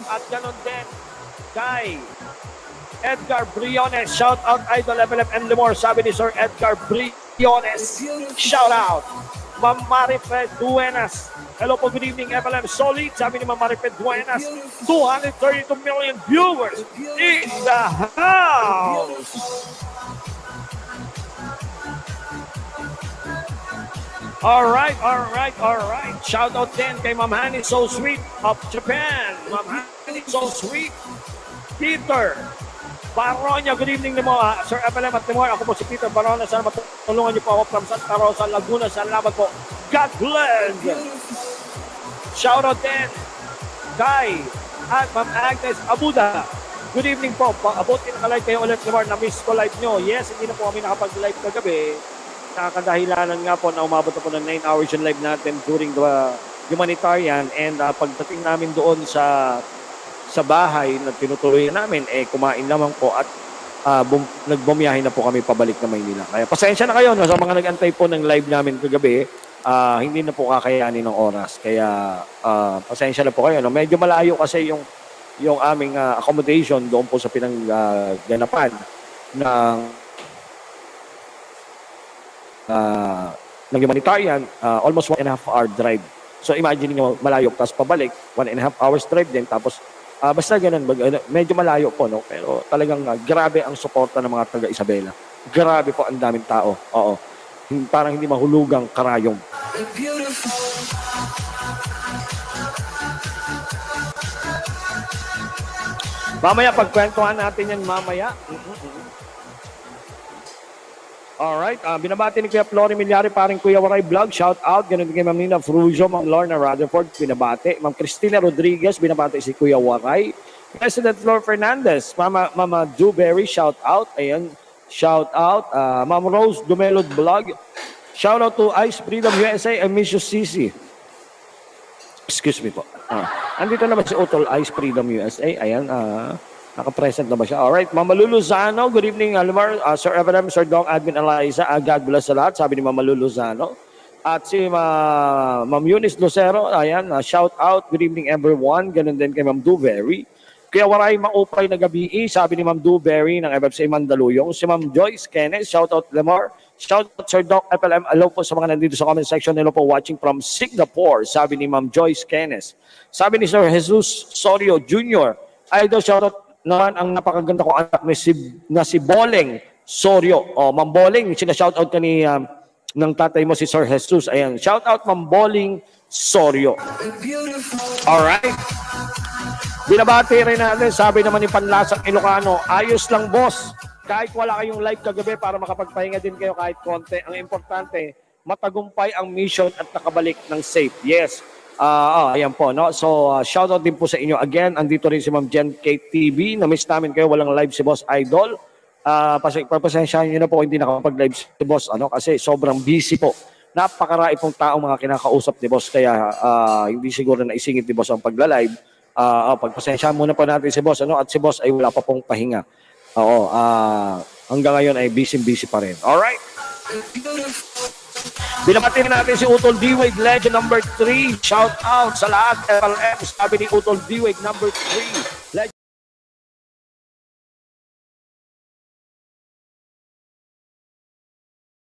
At ganon din kay Edgar Briones. Shout out Idol FLM and Limor. Sabi ni Sir Edgar Briones. Shout out. Ma'am Marifred Duenas. Hello po, good evening FLM. Solid. Sabi ni Ma'am Marifred Duenas. 232 million viewers in the house. Alright. Shout out din kay Ma'am Honey So Sweet of Japan. Ma'am Honey So Sweet. Peter Baronia, good evening mo, Sir FLM at Timor. Ako po si Peter Baronia. Sana matulungan niyo po ako from Santa Rosa, Laguna. Salamat po. God bless. Shout out din kay at Ma'am Agnes Abuda. Good evening po. Abot naka-live kayo ulit, Timor. Na-miss ko live nyo. Yes, hindi na po kami nakapag-live kagabi. Nakakadahilanan nga po na umabot na po ng 9 hours yung live natin during the humanitarian, and pagdating namin doon sa bahay na tinutuloy namin, kumain lamang po at nagbumiyahe na po kami pabalik na Maynila. Kaya pasensya na kayo sa mga nag-antay po ng live namin kagabi, hindi na po kakayanin ng oras. Kaya pasensya na po kayo. No? Medyo malayo kasi yung aming accommodation doon po sa pinangganapan ng humanitarian, almost 1.5 hour drive. So imagine nyo, malayo, tapos pabalik, 1.5 hours drive din, tapos basta ganun, medyo malayo po, no? Pero talagang grabe ang suporta ng mga taga Isabela. Grabe po ang daming tao. Oo. Parang hindi mahulugang karayong. Mamaya, pagkwentuhan natin yan mamaya. Alright, binabati ni Kuya Flory Milyari, paring Kuya Waray Vlog, shout out. Ganun din kay Ma'am Nina Fruzio, Ma'am Lorna Rutherford, binabati. Ma'am Cristina Rodriguez, binabati si Kuya Waray. President Flor Fernandez, Mama Dewberry, shout out. Ayan, shout out. Ma'am Rose Dumelod Vlog, shout out to Ice Freedom USA and Miss Sisi. Excuse me po. Andito na ba si Utol Ice Freedom USA? Ayan, naka-present na ba siya? Alright, Mama Luluzano, good evening, Almar, Sir Evelyn, Sir Dong, Admin Eliza, God bless sa lahat, sabi ni Mama Luluzano. At si Ma'am Eunice Lucero, ayan, shout out, good evening everyone, ganun din kay Ma'am Dewberry. Kaya waray maupay na gabi, sabi ni Ma'am Dewberry ng FFC Mandaluyong. Si Ma'am Joyce Kenneth, shout out Lemar. Shout out Sir Doc FLM, hello po sa mga nandito sa comment section, hello po watching from Singapore, sabi ni Ma'am Joyce Kenneth. Sabi ni Sir Jesus Sorio Jr., idol, shout out naman ang napakaganda ko anak na si Boleng Sorio. Ma'am Boleng, sina-shoutout ka ni ng tatay mo si Sir Jesus. Ayan, shoutout Ma'am Boleng Sorio. Alright. Binabati rin natin, sabi naman ni Panlasang Ilocano, ayos lang boss. Kahit wala kayong live kagabi para makapagpahinga din kayo kahit konti. Ang importante, matagumpay ang mission at nakabalik ng safe. Yes. Ayan po, no? So, shoutout din po sa inyo. Again, andito rin si Ma'am Jen Kate TV. Na-miss namin kayo, walang live si Boss Idol. Pagpasensyahan nyo na po, hindi nakapag-live si Boss, kasi sobrang busy po. Napakarami pong tao mga kinakausap ni Boss, kaya hindi siguro na isingit ni Boss ang pagla-live. Pagpasensyahan muna po natin si Boss, at si Boss ay wala pa pong pahinga. Hanggang ngayon ay busy pa rin. Alright? Binabati natin si Utol D-Wade, Legend number 3. Shout out sa lahat, FLM. Sabi ni Utol D-Wade number 3.